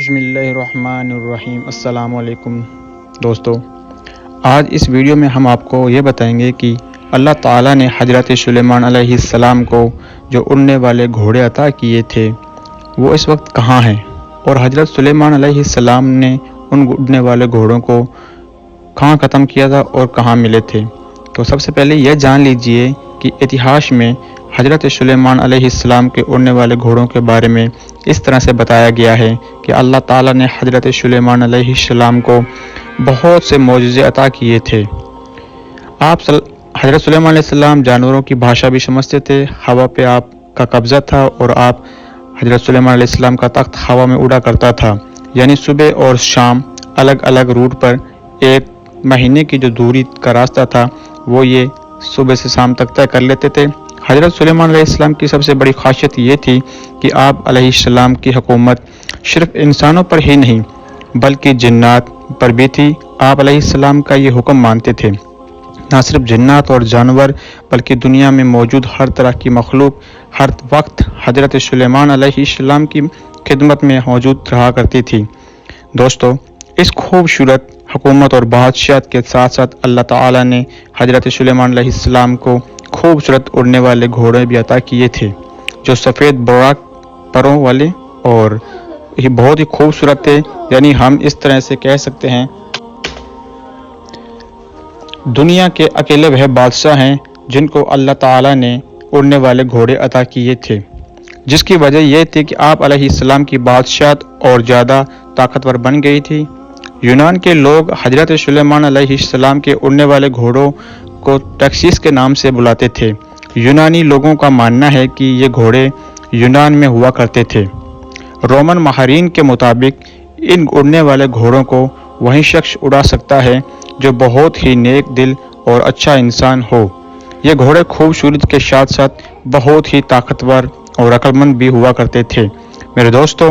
بسم اللہ الرحمن الرحیم۔ السلام علیکم دوستو، آج اس ویڈیو میں ہم آپ کو یہ بتائیں گے کہ اللہ تعالیٰ نے حضرت سلیمان علیہ السلام کو جو اڑنے والے گھوڑے عطا کیے تھے وہ اس وقت کہاں ہیں، اور حضرت سلیمان علیہ السلام نے ان اڑنے والے گھوڑوں کو کہاں ختم کیا تھا اور کہاں ملے تھے۔ تو سب سے پہلے یہ جان لیجئے کہ اتہاس میں حضرت سلیمان علیہ السلام کے اڑنے والے گھوڑوں کے بارے میں اس طرح سے بتایا گیا ہے کہ اللہ تعالیٰ نے حضرت سلیمان علیہ السلام کو بہت سے معجزے عطا کیے تھے۔ حضرت سلیمان علیہ السلام جانوروں کی بھاشا بھی سمجھتے تھے، ہوا پہ آپ کا قبضہ تھا اور حضرت سلیمان علیہ السلام کا تخت ہوا میں اڑا کرتا تھا، یعنی صبح اور شام الگ الگ روٹ پر ایک مہینے کی جو دوری کا راستہ تھا وہ یہ صبح سے شام تک طے کر لیتے تھے۔ حضرت سلیمان علیہ السلام کی سب سے بڑی خاصیت یہ تھی کہ آپ علیہ السلام کی حکومت صرف انسانوں پر ہی نہیں بلکہ جنات پر بھی تھی۔ آپ علیہ السلام کا یہ حکم مانتے تھے، نہ صرف جنات اور جانور بلکہ دنیا میں موجود ہر طرح کی مخلوق ہر وقت حضرت سلیمان علیہ السلام کی خدمت میں موجود رہا کرتی تھی۔ دوستو، اس خوبصورت حکومت اور بادشاہت کے ساتھ ساتھ اللہ تعالیٰ نے حضرت سلیمان علیہ السلام کو خوبصورت اڑنے والے گھوڑے بھی عطا کیے تھے جو سفید براق پروں والے اور یہ بہت ہی خوبصورت تھے، یعنی ہم اس طرح سے کہہ سکتے ہیں دنیا کے اکیلے وہ بادشاہ ہیں جن کو اللہ تعالیٰ نے اڑنے والے گھوڑے عطا کیے تھے، جس کی وجہ یہ تھی کہ آپ علیہ السلام کی بادشاہت اور زیادہ طاقتور بن گئی تھی۔ یونان کے لوگ حضرت سلیمان علیہ السلام کے اڑنے والے گھوڑوں کو ٹیکسیس کے نام سے بلاتے تھے۔ یونانی لوگوں کا ماننا ہے کہ یہ گھوڑے یونان میں ہوا کرتے تھے۔ رومن ماہرین کے مطابق ان اڑنے والے گھوڑوں کو وہی شخص اڑا سکتا ہے جو بہت ہی نیک دل اور اچھا انسان ہو۔ یہ گھوڑے خوبصورت کے ساتھ ساتھ بہت ہی طاقتور اور عقل مند بھی ہوا کرتے تھے۔ میرے دوستو،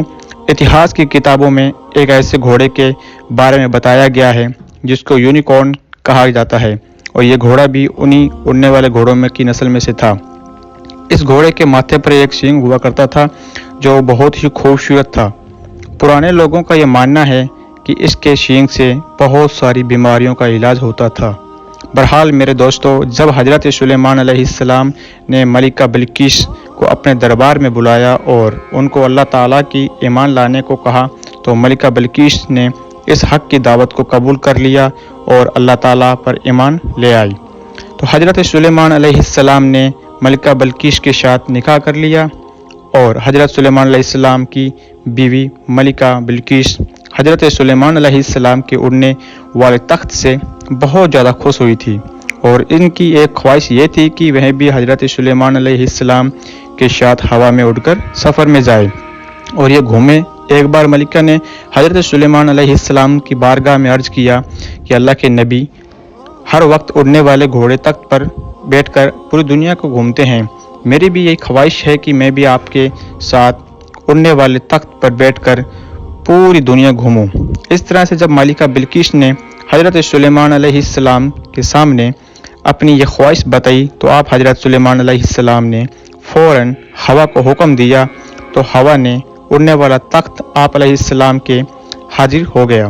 اتہاس کی کتابوں میں ایک ایسے گھوڑے کے بارے میں بتایا گیا ہے جس کو یونیکارن کہا جاتا ہے، اور یہ گھوڑا بھی انہی اڑنے والے گھوڑوں میں کی نسل میں سے تھا۔ اس گھوڑے کے ماتھے پر ایک سینگ ہوا کرتا تھا جو بہت ہی خوبصورت تھا۔ پرانے لوگوں کا یہ ماننا ہے کہ اس کے سینگ سے بہت ساری بیماریوں کا علاج ہوتا تھا۔ بہرحال میرے دوستو، جب حضرت سلیمان علیہ السلام نے ملکہ بلقیس کو اپنے دربار میں بلایا اور ان کو اللہ تعالیٰ کی ایمان لانے کو کہا تو ملکہ بلقیس نے اس حق کی دعوت کو قبول کر لیا اور اللہ تعالیٰ پر ایمان لے آئی۔ تو حضرت سلیمان علیہ السلام نے ملکہ بلقیس کے ساتھ نکاح کر لیا، اور حضرت سلیمان علیہ السلام کی بیوی ملکہ بلقیس حضرت سلیمان علیہ السلام کے اڑنے والے تخت سے بہت زیادہ خوش ہوئی تھی، اور ان کی ایک خواہش یہ تھی کہ وہ بھی حضرت سلیمان علیہ السلام کے ساتھ ہوا میں اڑ کر سفر میں جائے اور یہ گھومے۔ ایک بار ملکہ نے حضرت سلیمان علیہ السلام کی بارگاہ میں عرض کیا کہ اللہ کے نبی ہر وقت اڑنے والے گھوڑے تخت پر بیٹھ کر پوری دنیا کو گھومتے ہیں، میری بھی یہی خواہش ہے کہ میں بھی آپ کے ساتھ اڑنے والے تخت پر بیٹھ کر پوری دنیا گھوموں۔ اس طرح سے جب ملکہ بلقیس نے حضرت سلیمان علیہ السلام کے سامنے اپنی یہ خواہش بتائی تو آپ حضرت سلیمان علیہ السلام نے فوراً ہوا کو حکم دیا، تو ہوا نے اڑنے والا تخت آپ علیہ السلام کے حاضر ہو گیا۔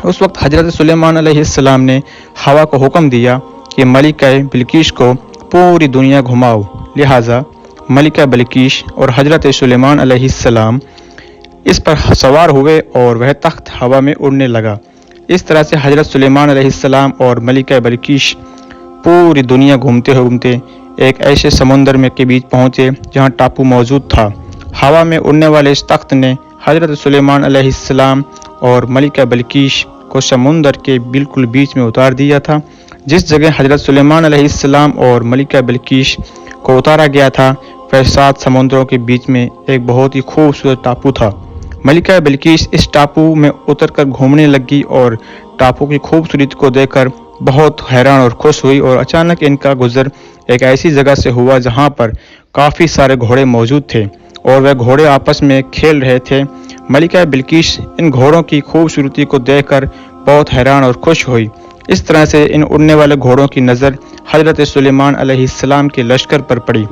اس وقت حضرت سلیمان علیہ السلام نے ہوا کو حکم دیا کہ ملکہ بلقیس کو پوری دنیا گھماؤ، لہٰذا ملکہ بلقیس اور حضرت سلیمان علیہ السلام اس پر سوار ہوئے اور وہ تخت ہوا میں اڑنے لگا۔ اس طرح سے حضرت سلیمان علیہ السلام اور ملکہ بلقیس پوری دنیا گھومتے گھومتے ایک ایسے سمندر میں کے بیچ پہنچے جہاں ٹاپو موجود تھا۔ ہوا میں اڑنے والے اس تخت نے حضرت سلیمان علیہ السلام اور ملکہ بلقیس کو سمندر کے بالکل بیچ میں اتار دیا تھا۔ جس جگہ حضرت سلیمان علیہ السلام اور ملکہ بلقیس کو اتارا گیا تھا وہ 7 سمندروں کے بیچ میں ایک بہت ہی خوبصورت ٹاپو تھا۔ ملکہ بلقیس اس ٹاپو میں اتر کر گھومنے لگی اور ٹاپو کی خوبصورتی کو دیکھ کر بہت حیران اور خوش ہوئی، اور اچانک ان کا گزر ایک ایسی جگہ سے ہوا جہاں پر کافی سارے گھوڑے موجود تھے اور وہ گھوڑے آپس میں کھیل رہے تھے۔ ملکہ بلقیس ان گھوڑوں کی خوبصورتی کو دیکھ کر بہت حیران اور خوش ہوئی۔ اس طرح سے ان اڑنے والے گھوڑوں کی نظر حضرت سلیمان علیہ السلام کے لشکر پر پڑی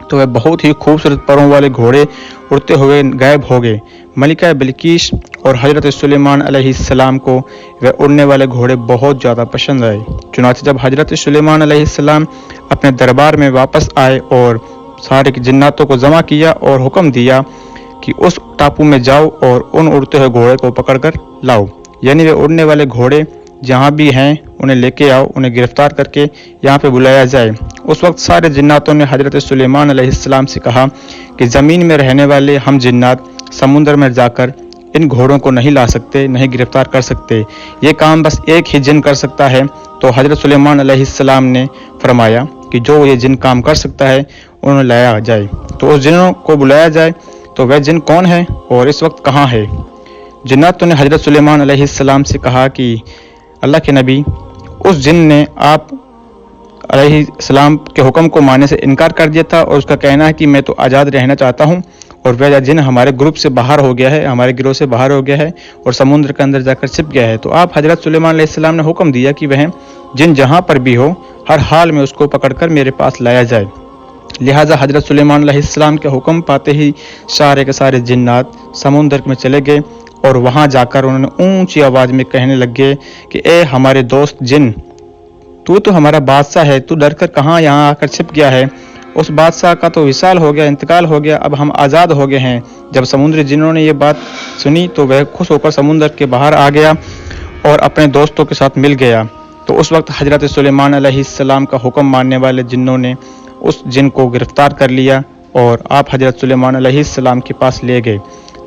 تو وہ بہت ہی خوبصورت پروں والے گھوڑے اڑتے ہوئے غائب ہو گئے۔ ملکہ بلقیس اور حضرت سلیمان علیہ السلام کو وہ اڑنے والے گھوڑے بہت زیادہ پسند آئے۔ چنانچہ جب حضرت سلیمان علیہ السلام اپنے دربار میں واپس آئے اور سارے جناتوں کو جمع کیا اور حکم دیا کہ اس ٹاپو میں جاؤ اور ان اڑتے ہوئے گھوڑے کو پکڑ کر لاؤ، یعنی وہ اڑنے والے گھوڑے جہاں بھی ہیں انہیں لے کے آؤ، انہیں گرفتار کر کے یہاں پہ بلایا جائے۔ اس وقت سارے جناتوں نے حضرت سلیمان علیہ السلام سے کہا کہ زمین میں رہنے والے ہم جنات سمندر میں جا کر ان گھوڑوں کو نہیں لا سکتے، نہیں گرفتار کر سکتے، یہ کام بس ایک ہی جن کر سکتا ہے۔ تو حضرت سلیمان علیہ السلام نے فرمایا کہ جو یہ جن کام کر سکتا ہے انہیں لایا جائے۔ تو اس جنوں کو بلایا جائے، تو وہ جن کون ہے اور اس وقت کہاں ہے؟ جناتوں نے حضرت سلیمان علیہ السلام سے کہا کہ اللہ کے نبی، اس جن نے آپ علیہ السلام کے حکم کو ماننے سے انکار کر دیا تھا اور اس کا کہنا ہے کہ میں تو آزاد رہنا چاہتا ہوں، اور وہ جن ہمارے گروپ سے باہر ہو گیا ہے، ہمارے گروہ سے باہر ہو گیا ہے اور سمندر کے اندر جا کر چھپ گیا ہے۔ تو آپ حضرت سلیمان علیہ السلام نے حکم دیا کہ وہ جن جہاں پر بھی ہو ہر حال میں اس کو پکڑ کر میرے پاس لایا جائے۔ لہٰذا حضرت سلیمان علیہ السلام کے حکم پاتے ہی سارے کے سارے جنات سمندر میں چلے گئے اور وہاں جا کر انہوں نے اونچی آواز میں کہنے لگے کہ اے ہمارے دوست جن، تو ہمارا بادشاہ ہے، تو ڈر کر کہاں یہاں آ کر چھپ گیا ہے؟ اس بادشاہ کا تو وصال ہو گیا، انتقال ہو گیا، اب ہم آزاد ہو گئے ہیں۔ جب سمندری جنوں نے یہ بات سنی تو وہ خوش ہو کر سمندر کے باہر آ گیا اور اپنے دوستوں کے ساتھ مل گیا۔ تو اس وقت حضرت سلیمان علیہ السلام کا حکم ماننے والے جنوں نے اس جن کو گرفتار کر لیا اور آپ حضرت سلیمان علیہ السلام کے پاس لے گئے۔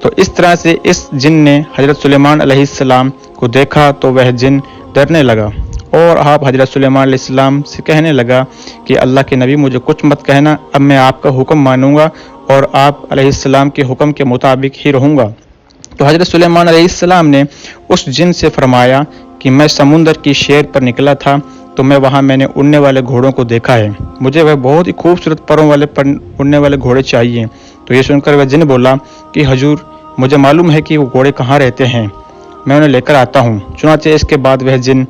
تو اس طرح سے اس جن نے حضرت سلیمان علیہ السلام کو دیکھا تو وہ جن ڈرنے لگا اور آپ حضرت سلیمان علیہ السلام سے کہنے لگا کہ اللہ کے نبی مجھے کچھ مت کہنا، اب میں آپ کا حکم مانوں گا اور آپ علیہ السلام کے حکم کے مطابق ہی رہوں گا۔ تو حضرت سلیمان علیہ السلام نے اس جن سے فرمایا کہ میں سمندر کی شیر پر نکلا تھا تو میں نے اڑنے والے گھوڑوں کو دیکھا ہے، مجھے وہ بہت ہی خوبصورت پروں والے اڑنے والے گھوڑے چاہیے۔ تو یہ سن کر وہ جن بولا کہ حضور مجھے معلوم ہے کہ وہ گھوڑے کہاں رہتے ہیں، میں انہیں لے کر آتا ہوں۔ چنانچہ اس کے بعد وہ جن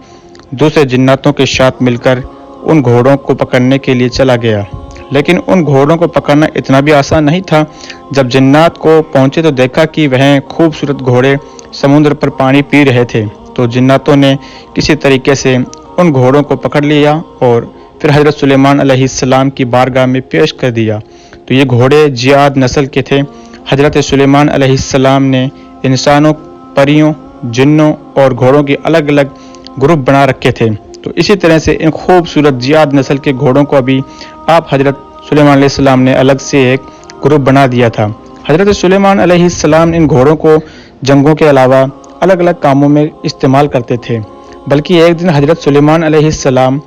دوسرے جناتوں کے ساتھ مل کر ان گھوڑوں کو پکڑنے کے لیے چلا گیا، لیکن ان گھوڑوں کو پکڑنا اتنا بھی آسان نہیں تھا۔ جب جنات کو پہنچے تو دیکھا کہ وہ خوبصورت گھوڑے سمندر پر پانی پی رہے تھے۔ تو جناتوں نے کسی طریقے سے ان گھوڑوں کو پکڑ لیا اور پھر حضرت سلیمان علیہ السلام کی بارگاہ میں پیش کر دیا۔ تو یہ گھوڑے جیاد نسل کے تھے۔ حضرت سلیمان علیہ السلام نے انسانوں، پریوں، جنوں اور گھوڑوں کی الگ الگ گروپ بنا رکھے تھے۔ تو اسی طرح سے ان خوبصورت جیاد نسل کے گھوڑوں کو ابھی آپ حضرت سلیمان علیہ السلام نے الگ سے ایک گروپ بنا دیا تھا۔ حضرت سلیمان علیہ السلام ان گھوڑوں کو جنگوں کے علاوہ الگ الگ کاموں میں استعمال کرتے تھے، بلکہ ایک دن حضرت سلیمان علیہ السلام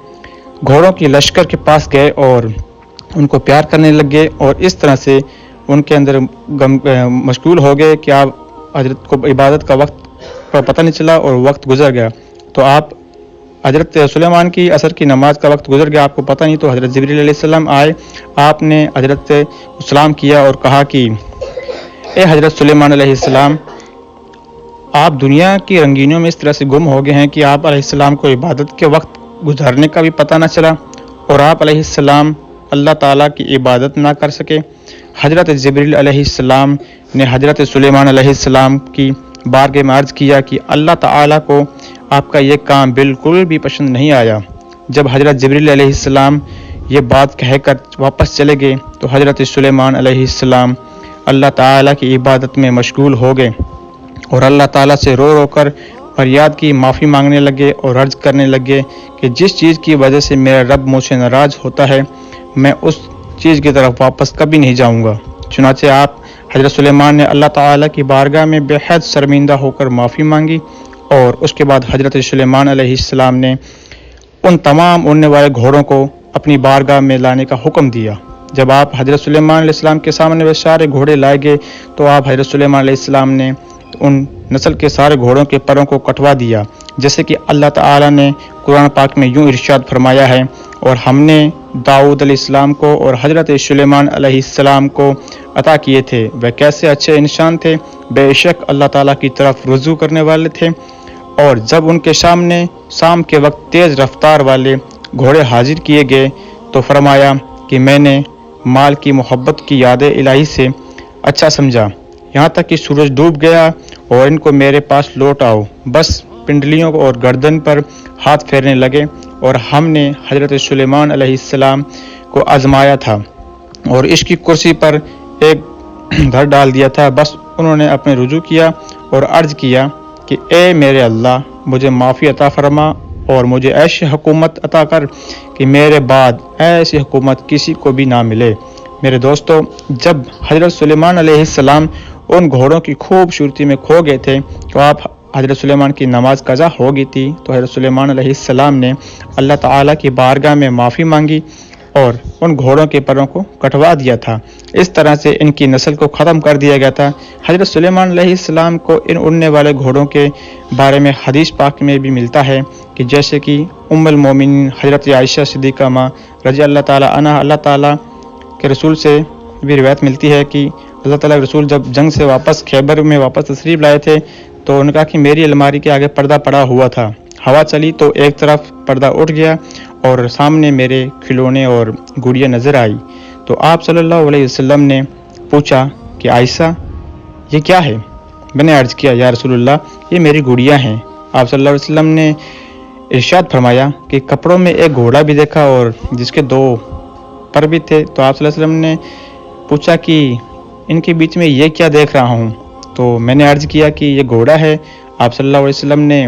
گھوڑوں کی لشکر کے پاس گئے اور ان کو پیار کرنے لگے اور اس طرح سے ان کے اندر مشغول ہو گئے کہ آپ حضرت کو عبادت کا وقت پتہ نہیں چلا اور وقت گزر گیا۔ تو آپ حضرت سلیمان کی عصر کی نماز کا وقت گزر گیا، آپ کو پتہ نہیں، تو حضرت جبریل علیہ السلام آئے، آپ نے حضرت سلام کیا اور کہا کہ اے حضرت سلیمان علیہ السلام، آپ دنیا کی رنگینیوں میں اس طرح سے گم ہو گئے ہیں کہ آپ علیہ السلام کو عبادت کے وقت گزارنے کا بھی پتہ نہ چلا اور آپ علیہ السلام اللہ تعالیٰ کی عبادت نہ کر سکے۔ حضرت جبریل علیہ السلام نے حضرت سلیمان علیہ السلام کی بارگاہ میں عرض کیا کہ اللہ تعالیٰ کو آپ کا یہ کام بالکل بھی پسند نہیں آیا۔ جب حضرت جبریل علیہ السلام یہ بات کہہ کر واپس چلے گئے تو حضرت سلیمان علیہ السلام اللہ تعالیٰ کی عبادت میں مشغول ہو گئے اور اللہ تعالیٰ سے رو رو کر فریاد کی، معافی مانگنے لگے اور عرض کرنے لگے کہ جس چیز کی وجہ سے میرا رب مجھ سے ناراض ہوتا ہے میں اس چیز کی طرف واپس کبھی نہیں جاؤں گا۔ چنانچہ آپ حضرت سلیمان نے اللہ تعالیٰ کی بارگاہ میں بے حد شرمندہ ہو کر معافی مانگی اور اس کے بعد حضرت سلیمان علیہ السلام نے ان تمام اڑنے والے گھوڑوں کو اپنی بارگاہ میں لانے کا حکم دیا۔ جب آپ حضرت سلیمان علیہ السلام کے سامنے وہ سارے گھوڑے لائے گئے تو آپ حضرت سلیمان علیہ السلام نے ان نسل کے سارے گھوڑوں کے پروں کو کٹوا دیا، جیسے کہ اللہ تعالیٰ نے قرآن پاک میں یوں ارشاد فرمایا ہے، اور ہم نے داؤد علیہ السلام کو اور حضرت سلیمان علیہ السلام کو عطا کیے تھے، وہ کیسے اچھے انسان تھے، بے شک اللہ تعالیٰ کی طرف رجوع کرنے والے تھے۔ اور جب ان کے سامنے شام کے وقت تیز رفتار والے گھوڑے حاضر کیے گئے تو فرمایا کہ میں نے مال کی محبت کی یاد الہی سے اچھا سمجھا، یہاں تک کہ سورج ڈوب گیا اور ان کو میرے پاس لوٹ آؤ۔ بس پنڈلیوں اور گردن پر ہاتھ پھیرنے لگے، اور ہم نے حضرت سلیمان علیہ السلام کو آزمایا تھا اور اس کی کرسی پر ایک دھر ڈال دیا تھا۔ بس انہوں نے اپنے رجوع کیا اور عرض کیا کہ اے میرے اللہ، مجھے معافی عطا فرما اور مجھے ایسی حکومت عطا کر کہ میرے بعد ایسی حکومت کسی کو بھی نہ ملے۔ میرے دوستو، جب حضرت سلیمان علیہ السلام ان گھوڑوں کی خوبصورتی میں کھو گئے تھے تو آپ حضرت سلیمان کی نماز قضا ہو گئی تھی، تو حضرت سلیمان علیہ السلام نے اللہ تعالیٰ کی بارگاہ میں معافی مانگی اور ان گھوڑوں کے پروں کو کٹوا دیا تھا۔ اس طرح سے ان کی نسل کو ختم کر دیا گیا تھا۔ حضرت سلیمان علیہ السلام کو ان اڑنے والے گھوڑوں کے بارے میں حدیث پاک میں بھی ملتا ہے کہ جیسے کہ ام المومنین حضرت عائشہ صدیقہ ماں رضی اللہ تعالیٰ عنہ، اللہ تعالیٰ کے رسول سے بھی روایت ملتی ہے کہ اللہ تعالیٰ کے رسول جب جنگ سے واپس خیبر میں واپس تشریف لائے تھے تو انہوں نے کہا کہ میری الماری کے آگے پردہ پڑا ہوا تھا، ہوا چلی تو ایک طرف پردہ اٹھ گیا اور سامنے میرے کھلونے اور گڑیا نظر آئی۔ تو آپ صلی اللہ علیہ وسلم نے پوچھا کہ عائشہ یہ کیا ہے؟ میں نے عرض کیا یا رسول اللہ یہ میری گڑیا ہیں۔ آپ صلی اللہ علیہ وسلم نے ارشاد فرمایا کہ کپڑوں میں ایک گھوڑا بھی دیکھا اور جس کے 2 پر بھی تھے۔ تو آپ صلی اللہ علیہ وسلم نے پوچھا کہ ان کے بیچ میں یہ کیا دیکھ رہا ہوں؟ تو میں نے عرض کیا کہ یہ گھوڑا ہے۔ آپ صلی اللہ علیہ وسلم نے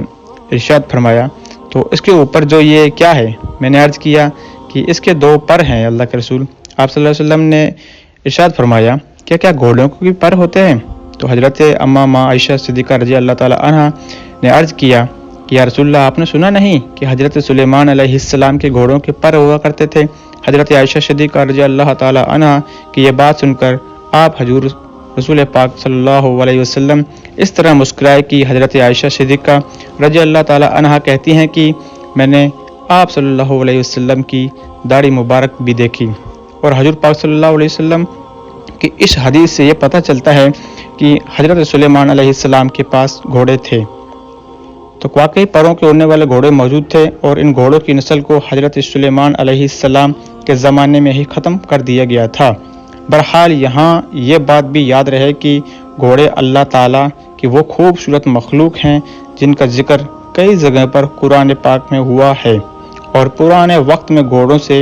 ارشاد فرمایا تو اس کے اوپر جو یہ کیا ہے؟ میں نے عرض کیا کہ اس کے 2 پر ہیں اللہ کے رسول۔ آپ صلی اللہ علیہ وسلم نے ارشاد فرمایا کیا گھوڑوں کو بھی پر ہوتے ہیں؟ تو حضرت اماں ماں عائشہ صدیقہ رضی اللہ تعالیٰ عنہ نے عرض کیا کہ یا رسول اللہ آپ نے سنا نہیں کہ حضرت سلیمان علیہ السلام کے گھوڑوں کے پر ہوا کرتے تھے؟ حضرت عائشہ صدیقہ رضی اللہ تعالیٰ عنہ کی یہ بات سن کر آپ حضور رسول پاک صلی اللہ علیہ وسلم اس طرح مسکرائے کہ حضرت عائشہ صدیقہ رضی اللہ تعالیٰ عنہ کہتی ہیں کہ میں نے آپ صلی اللہ علیہ وسلم کی داڑھی مبارک بھی دیکھی۔ اور حضور پاک صلی اللہ علیہ وسلم کی اس حدیث سے یہ پتہ چلتا ہے کہ حضرت سلیمان علیہ السلام کے پاس گھوڑے تھے، تو واقعی پروں کے اڑنے والے گھوڑے موجود تھے اور ان گھوڑوں کی نسل کو حضرت سلیمان علیہ السلام کے زمانے میں ہی ختم کر دیا گیا تھا۔ بہرحال یہاں یہ بات بھی یاد رہے کہ گھوڑے اللہ تعالیٰ کی وہ خوبصورت مخلوق ہیں جن کا ذکر کئی جگہ پر قرآن پاک میں ہوا ہے، اور پرانے وقت میں گھوڑوں سے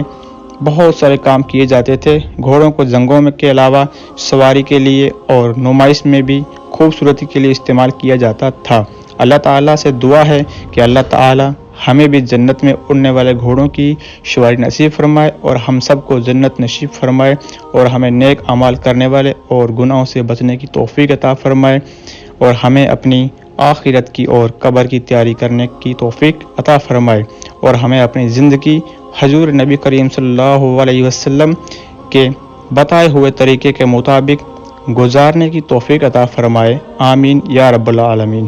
بہت سارے کام کیے جاتے تھے۔ گھوڑوں کو جنگوں میں کے علاوہ سواری کے لیے اور نمائش میں بھی خوبصورتی کے لیے استعمال کیا جاتا تھا۔ اللہ تعالیٰ سے دعا ہے کہ اللہ تعالیٰ ہمیں بھی جنت میں اڑنے والے گھوڑوں کی سواری نصیب فرمائے اور ہم سب کو جنت نصیب فرمائے، اور ہمیں نیک اعمال کرنے والے اور گناہوں سے بچنے کی توفیق عطا فرمائے، اور ہمیں اپنی آخرت کی اور قبر کی تیاری کرنے کی توفیق عطا فرمائے، اور ہمیں اپنی زندگی حضور نبی کریم صلی اللہ علیہ وسلم کے بتائے ہوئے طریقے کے مطابق گزارنے کی توفیق عطا فرمائے۔ آمین یا رب العالمین۔